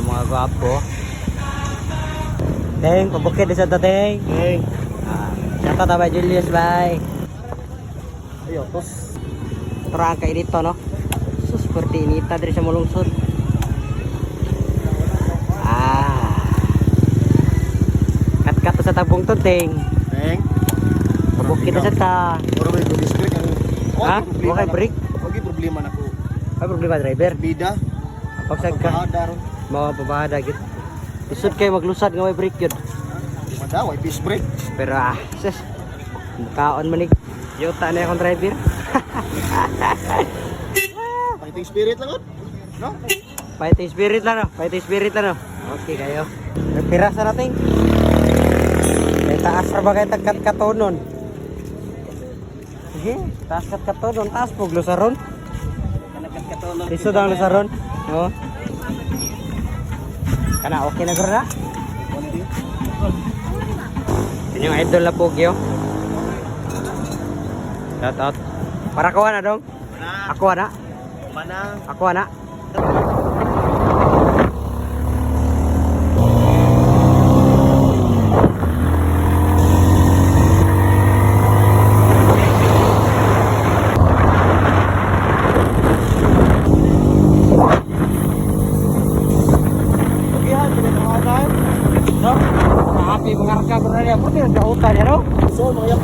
mga gwapo. Teng, pabukid sa tateng. Hey. Shoutout na ba Julius, bye. Ayo, tos. Terang kayak dito, no? So, seperti ini tadi sa mulungsod. Kat-kat sa tabong to, Teng. Teng. Pabukid na sa ta. Puro may police break ang... Ha? Okay, break? Okay, problema na ko. Ay, problema driver. Bida. Pagsag ka. Pagkahada ron. Mga pabahada, git. Isod kayo maglusad nga may break yun. Madaw, ay peace break. Pero sis, kaon manig. Yuta na akong driver. Fighting spirit lang, no? Fighting spirit lang, no? Fighting spirit lang, no? Okay kayo. Nagpiras na natin. May taas na ba kayo tagkat-katonon? Sige, taas kat-katonon. Taas po, lusaron. Isod ang lusaron. No? Kana, okay na gano'n na? Yun yung idol na Pugyo. Shout out. Para kuha na dong? Ako na? Ako na? Happy mengarga berada putih ada hutan ya, no? So, mga yak.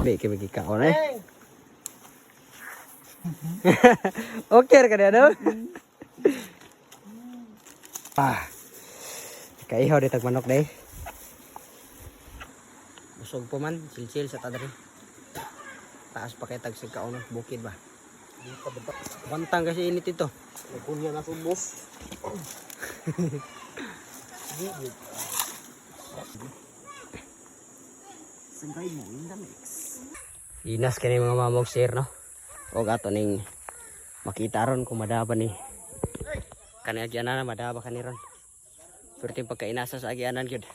Baik ke bagi kau nih. Oke kan ya, no? Kayak ihaw di tag manok deh. Busog po man, sil-sil sa tadari. Taas pakai tag sigkaon bukid ba. Bantang kasi init ito. Nagkunya na subos. Sangkay mo in the mix. Inas kani mga mamog sir, no? O gato ning makita ron kung madaba ni kani agyanan na madaba kani ron. Perting pagkainasa sa agyanan gyud.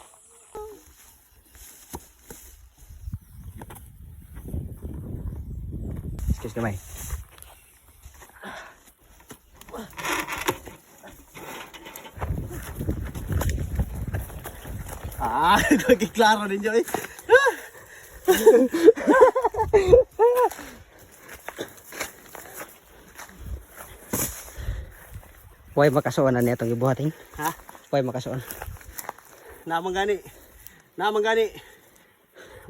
Excuse me. Klaro ninyo eh. Way makasuon na nitong gibuhating. Ha? Way makasuon. Naman gani.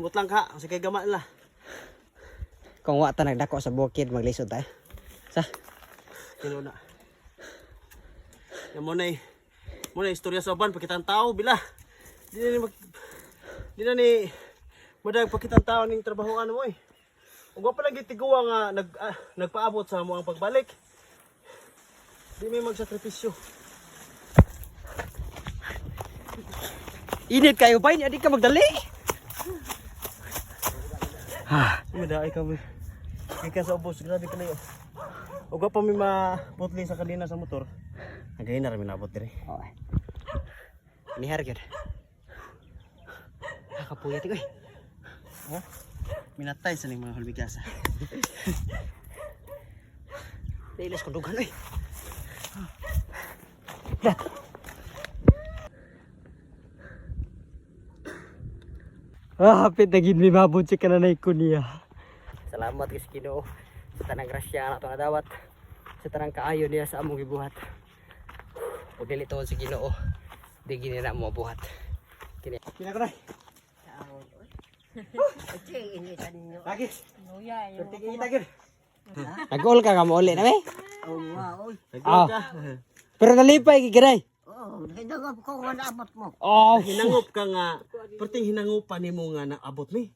Butlang ka, kasi kay gama nila. Kung wa ta nagdako sa bukid maglisod tayo. Sa Kino na. Yan mo na istorya sa uban pakitang tao bila. Di na ni madag pakitang tao ning trabahoan mo eh. Ug wa pa lang gitiguwa nga nagpaabot sa mo ang pagbalik. Di may magsakripisyo. init kayo ba? Hindi ka magdali. Madaay ka mo. Ika sa ubos, grabe ka na yun. Ug wa pa may maputli sa kanina sa motor. Agay na rin minabot dire. Okay. Nihar gyud. Nakapuyat ko eh. Oh, minatay sa ning mga hulbigasa. Dailas ko dugan eh. Hapit na gid mi mabot si kananay ko niya. Salamat kay Ginoo sa tanang grasya na nga dawat. Sa tanang kaayo niya sa among gibuhat. Ug dili tuod si Ginoo, di gini na mo buhat. Kini. Kina ko na. Lagi. Nag-all ka mo uli na be? Nagdog ka. Pero nalipay gigiray. Hinangop ko nga naabot mo. Oh, Hinangop ka nga, perting hinangopan nimo nga naabot mi.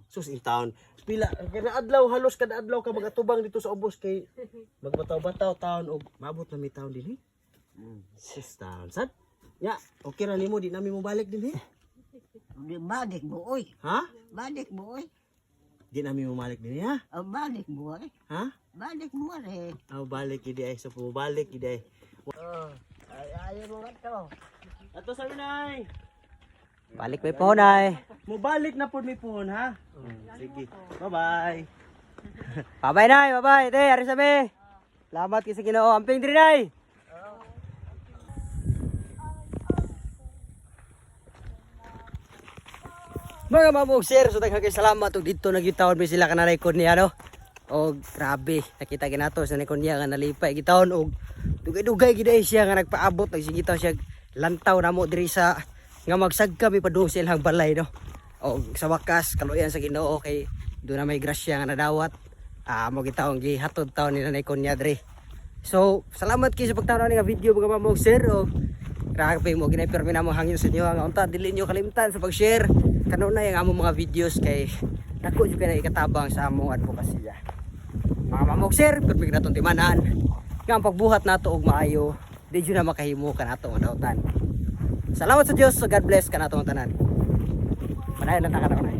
Sus in town. Pila kada adlaw halos kada adlaw ka magatubang dito sa ubos kay magbataw-bataw taon og maabot na mi taon dinhi. Sus taon sad. Ya, okay ra nimo di nami mo balik dinhi. Balik mo, oy. Ha? Balik mo, oy. Di nami mo balik dinhi ha? Balik mo, oy. Ha? Balik mo, eh. Aw balik gid ay sa balik gid ay. Ayaw mo nga to. Ato sa Inay. balik may pohonay. Mobalik na pod mi phone ha. Sige. Bye-bye. Bye-bye nay, bye-bye. Te, ari sabi. Salamat kay sa Ginoo. Amping diri nay. Mga mamong sir, so daghang kay salamat ug dito nagitawon mi sila kananay kon niya no. Og grabe, nakita ginato sa kon niya nga nalipay gitawon og dugay-dugay gid siya nga nagpaabot nagsigitaw siya lantaw namo diri sa nga magsagka mi padung silang balay no. Og sa wakas kaluyan sa Ginoo kay do na may grasya nga nadawat. Mo gitawon gihatod taon ni nanay kon niya diri. So, salamat kay sa pagtanaw nga video mga mamong sir og grabe mo ginay-permi namo hangin sa inyo nga unta dili niyo kalimtan sa pag-share kanunay ang among mga videos kay dako jud kay ikatabang sa among advokasya. Mga mamong sir, permi natong timanan nga ang pagbuhat nato og maayo di jud na makahimo kanato nga dautan. Salamat sa Dios, so God bless kanato ang tanan. Manayon na ta kanunay.